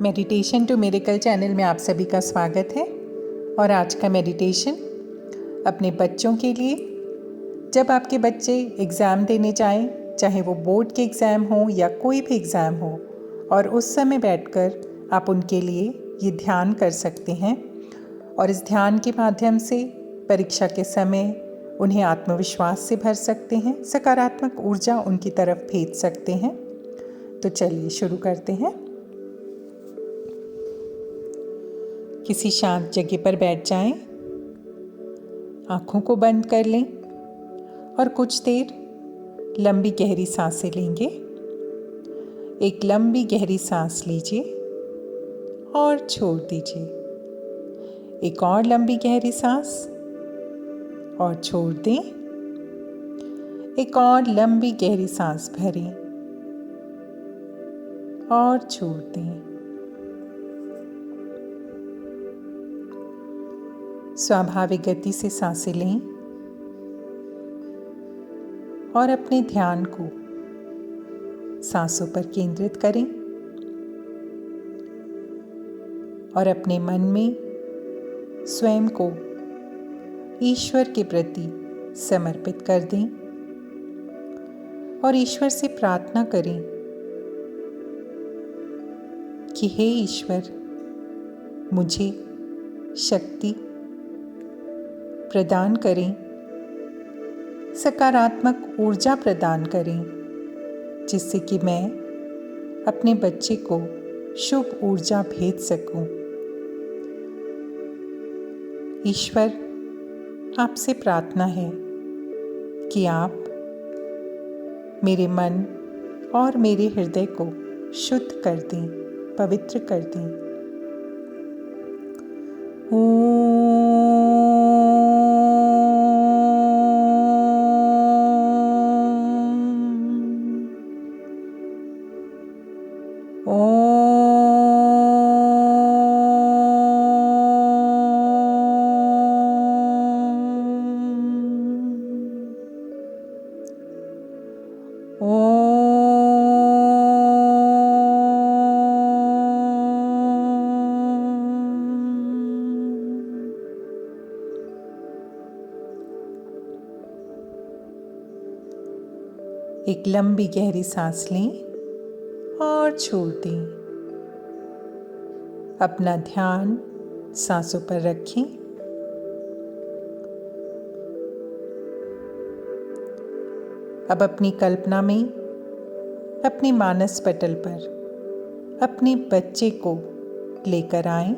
Meditation to miracle channel में आप सभी का स्वागत है। और आज का मेडिटेशन अपने बच्चों के लिए, जब आपके बच्चे एग्ज़ाम देने जाएं, चाहे वो बोर्ड के एग्ज़ाम हो या कोई भी एग्ज़ाम हो, और उस समय बैठकर आप उनके लिए ये ध्यान कर सकते हैं और इस ध्यान के माध्यम से परीक्षा के समय उन्हें आत्मविश्वास से भर सकते हैं, सकारात्मक ऊर्जा उनकी तरफ भेज सकते हैं। तो चलिए शुरू करते हैं। किसी शांत जगह पर बैठ जाएं, आँखों को बंद कर लें और कुछ देर लंबी गहरी सांसें लेंगे। एक लंबी गहरी सांस लीजिए और छोड़ दीजिए। एक और लंबी गहरी सांस और छोड़ दें। एक और लंबी गहरी सांस भरें और छोड़ दें। स्वाभाविक गति से सांसें लें और अपने ध्यान को सांसों पर केंद्रित करें और अपने मन में स्वयं को ईश्वर के प्रति समर्पित कर दें और ईश्वर से प्रार्थना करें कि हे ईश्वर, मुझे शक्ति प्रदान करें, सकारात्मक ऊर्जा प्रदान करें, जिससे कि मैं अपने बच्चे को शुभ ऊर्जा भेज सकूं। ईश्वर, आपसे प्रार्थना है कि आप मेरे मन और मेरे हृदय को शुद्ध कर दें, पवित्र कर दें। एक लंबी गहरी सांस लें और छोड़ दें। अपना ध्यान सांसों पर रखें। अब अपनी कल्पना में अपने मानस पटल पर अपने बच्चे को लेकर आएं।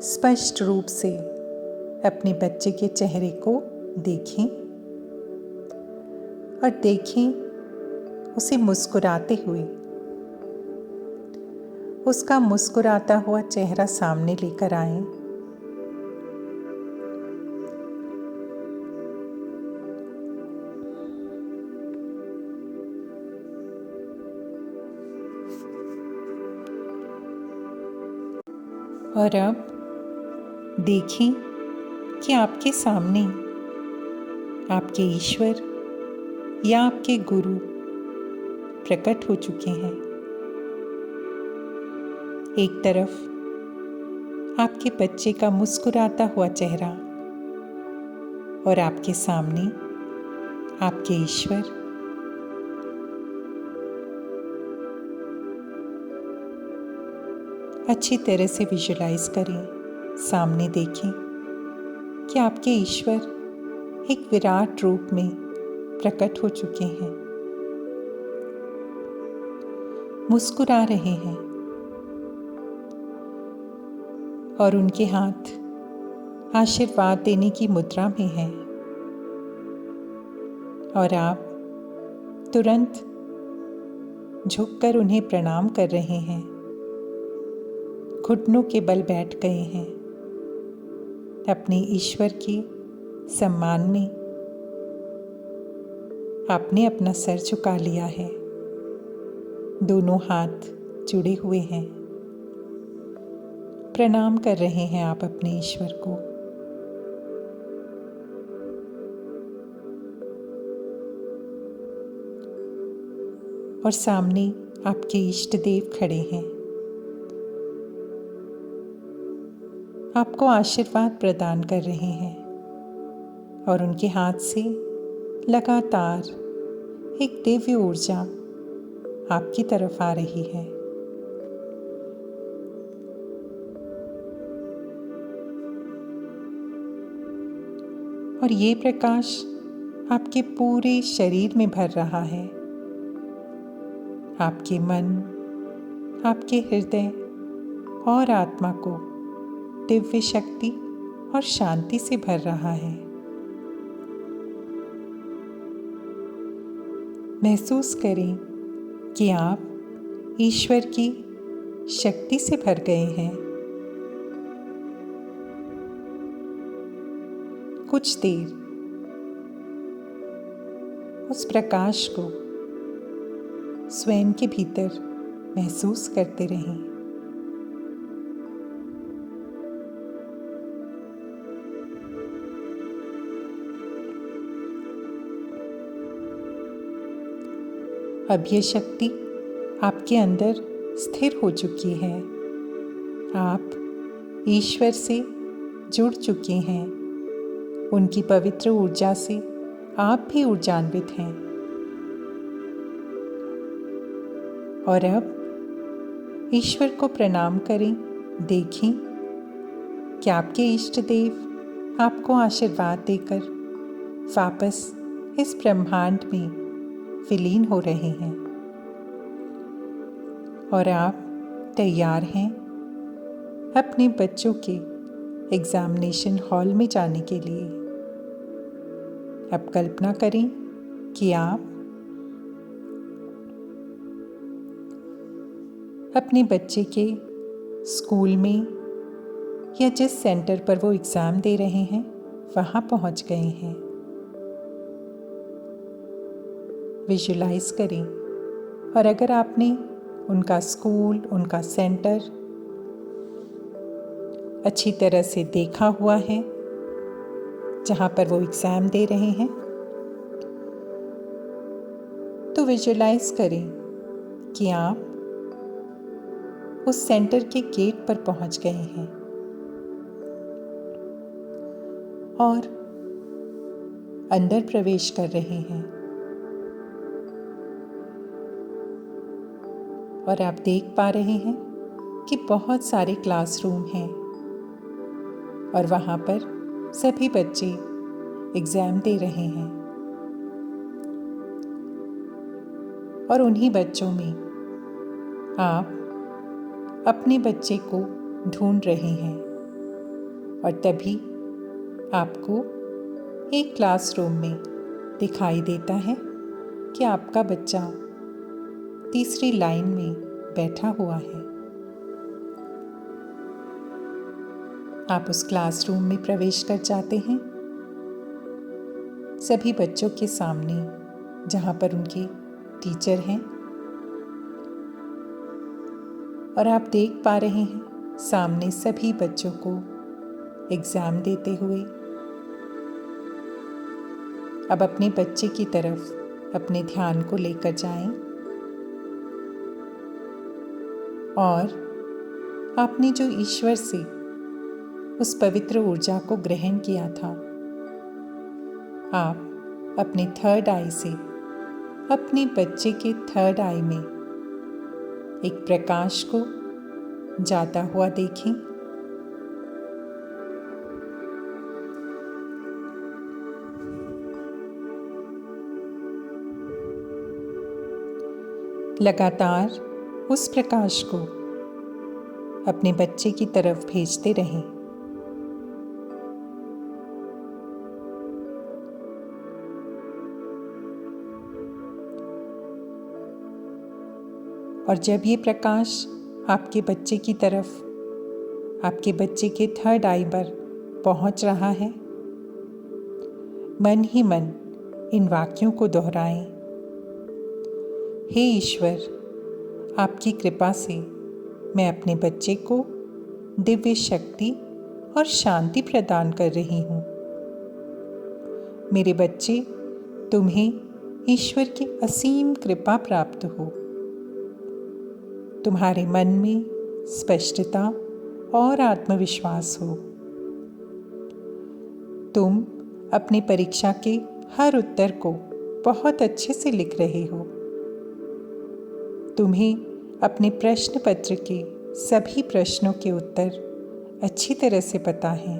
स्पष्ट रूप से अपने बच्चे के चेहरे को देखें और देखें उसे मुस्कुराते हुए। उसका मुस्कुराता हुआ चेहरा सामने लेकर आएं। और अब देखें कि आपके सामने आपके ईश्वर या आपके गुरु प्रकट हो चुके हैं। एक तरफ आपके बच्चे का मुस्कुराता हुआ चेहरा और आपके सामने आपके ईश्वर। अच्छी तरह से विजुलाइज करें, सामने देखें कि आपके ईश्वर एक विराट रूप में प्रकट हो चुके हैं, मुस्कुरा रहे हैं और उनके हाथ आशीर्वाद देने की मुद्रा में हैं। और आप तुरंत झुककर उन्हें प्रणाम कर रहे हैं, घुटनों के बल बैठ गए हैं। अपने ईश्वर के सम्मान में आपने अपना सर झुका लिया है। दोनों हाथ जुड़े हुए हैं। प्रणाम कर रहे हैं आप अपने ईश्वर को। और सामने आपके इष्ट देव खड़े हैं। आपको आशीर्वाद प्रदान कर रहे हैं और उनके हाथ से लगातार एक दिव्य ऊर्जा आपकी तरफ आ रही है। और ये प्रकाश आपके पूरे शरीर में भर रहा है। आपके मन, आपके हृदय और आत्मा को दिव्य शक्ति और शांति से भर रहा है। महसूस करें कि आप ईश्वर की शक्ति से भर गए हैं। कुछ देर उस प्रकाश को स्वयं के भीतर महसूस करते रहें। अब यह शक्ति आपके अंदर स्थिर हो चुकी है। आप ईश्वर से जुड़ चुके हैं। उनकी पवित्र ऊर्जा से आप भी ऊर्जान्वित हैं। और अब ईश्वर को प्रणाम करें। देखें कि आपके इष्ट देव आपको आशीर्वाद देकर वापस इस ब्रह्मांड में विलीन हो रहे हैं और आप तैयार हैं अपने बच्चों के एग्जामिनेशन हॉल में जाने के लिए। अब कल्पना करें कि आप अपने बच्चे के स्कूल में या जिस सेंटर पर वो एग्ज़ाम दे रहे हैं वहाँ पहुँच गए हैं। विजुलाइज करें और अगर आपने उनका स्कूल, उनका सेंटर अच्छी तरह से देखा हुआ है जहाँ पर वो एग्ज़ाम दे रहे हैं, तो विजुलाइज करें कि आप उस सेंटर के गेट पर पहुँच गए हैं और अंदर प्रवेश कर रहे हैं। और आप देख पा रहे हैं कि बहुत सारे क्लासरूम हैं और वहाँ पर सभी बच्चे एग्ज़ाम दे रहे हैं। और उन्हीं बच्चों में आप अपने बच्चे को ढूंढ रहे हैं और तभी आपको एक क्लासरूम में दिखाई देता है कि आपका बच्चा तीसरी लाइन में बैठा हुआ है। आप उस क्लासरूम में प्रवेश कर जाते हैं। सभी बच्चों के सामने जहाँ पर उनके टीचर हैं और आप देख पा रहे हैं सामने सभी बच्चों को एग्ज़ाम देते हुए। अब अपने बच्चे की तरफ अपने ध्यान को लेकर जाएं और आपने जो ईश्वर से उस पवित्र ऊर्जा को ग्रहण किया था, आप अपने थर्ड आई से अपने बच्चे के थर्ड आई में एक प्रकाश को जाता हुआ देखें। लगातार उस प्रकाश को अपने बच्चे की तरफ भेजते रहें। और जब ये प्रकाश आपके बच्चे की तरफ, आपके बच्चे के थर्ड आई पर पहुंच रहा है, मन ही मन इन वाक्यों को दोहराएं। हे ईश्वर, आपकी कृपा से मैं अपने बच्चे को दिव्य शक्ति और शांति प्रदान कर रही हूँ। मेरे बच्चे, तुम्हें ईश्वर की असीम कृपा प्राप्त हो। तुम्हारे मन में स्पष्टता और आत्मविश्वास हो। तुम अपनी परीक्षा के हर उत्तर को बहुत अच्छे से लिख रहे हो। तुम्हें अपने प्रश्न पत्र के सभी प्रश्नों के उत्तर अच्छी तरह से पता है।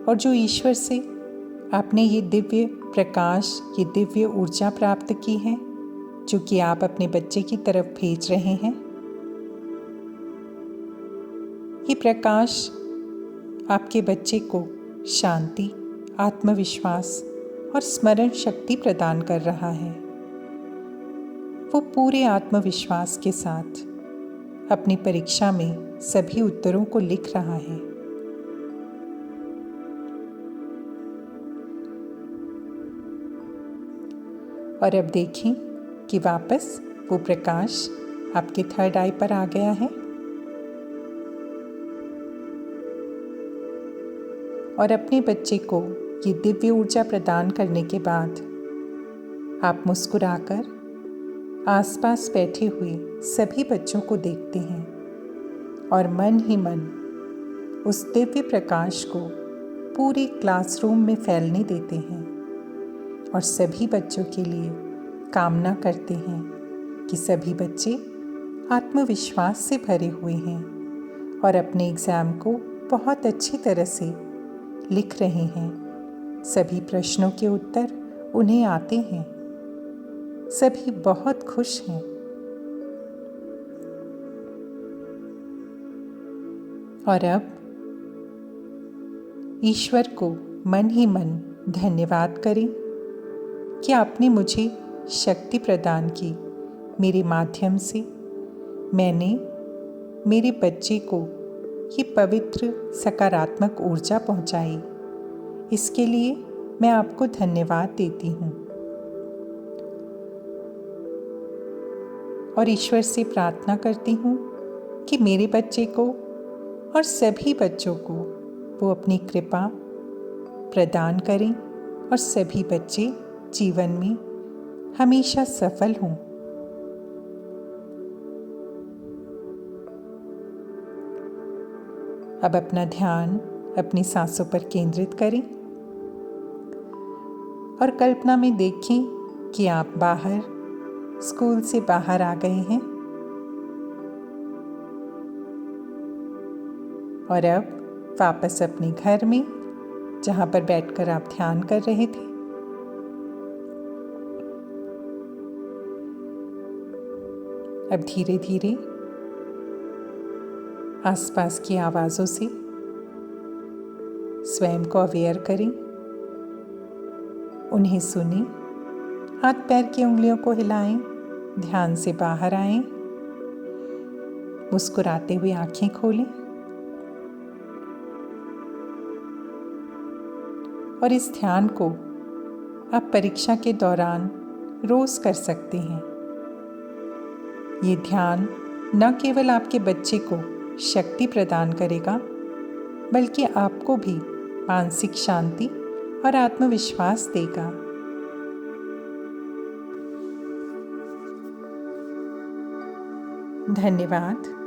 और जो ईश्वर से आपने ये दिव्य प्रकाश, ये दिव्य ऊर्जा प्राप्त की है, जो कि आप अपने बच्चे की तरफ भेज रहे हैं, ये प्रकाश आपके बच्चे को शांति, आत्मविश्वास और स्मरण शक्ति प्रदान कर रहा है। वो पूरे आत्मविश्वास के साथ अपनी परीक्षा में सभी उत्तरों को लिख रहा है। और अब देखें कि वापस वो प्रकाश आपके थर्ड आई पर आ गया है। और अपने बच्चे को ये दिव्य ऊर्जा प्रदान करने के बाद आप मुस्कुराकर आसपास बैठे हुए सभी बच्चों को देखते हैं और मन ही मन उस दिव्य प्रकाश को पूरे क्लासरूम में फैलने देते हैं और सभी बच्चों के लिए कामना करते हैं कि सभी बच्चे आत्मविश्वास से भरे हुए हैं और अपने एग्ज़ाम को बहुत अच्छी तरह से लिख रहे हैं। सभी प्रश्नों के उत्तर उन्हें आते हैं। सभी बहुत खुश हैं। और अब ईश्वर को मन ही मन धन्यवाद करें कि आपने मुझे शक्ति प्रदान की। मेरे माध्यम से मैंने मेरे बच्चे को ये पवित्र सकारात्मक ऊर्जा पहुंचाई। इसके लिए मैं आपको धन्यवाद देती हूँ और ईश्वर से प्रार्थना करती हूँ कि मेरे बच्चे को और सभी बच्चों को वो अपनी कृपा प्रदान करें और सभी बच्चे जीवन में हमेशा सफल हों। अब अपना ध्यान अपनी सांसों पर केंद्रित करें और कल्पना में देखें कि आप स्कूल से बाहर आ गए हैं और अब वापस अपने घर में, जहाँ पर बैठकर आप ध्यान कर रहे थे, अब धीरे धीरे आसपास की आवाज़ों से स्वयं को अवेयर करें। उन्हें सुनें, हाथ पैर की उंगलियों को हिलाएं, ध्यान से बाहर आएं, मुस्कुराते हुए आंखें खोलें और इस ध्यान को आप परीक्षा के दौरान रोज कर सकते हैं। ये ध्यान न केवल आपके बच्चे को शक्ति प्रदान करेगा, बल्कि आपको भी मानसिक शांति और आत्मविश्वास देगा। धन्यवाद।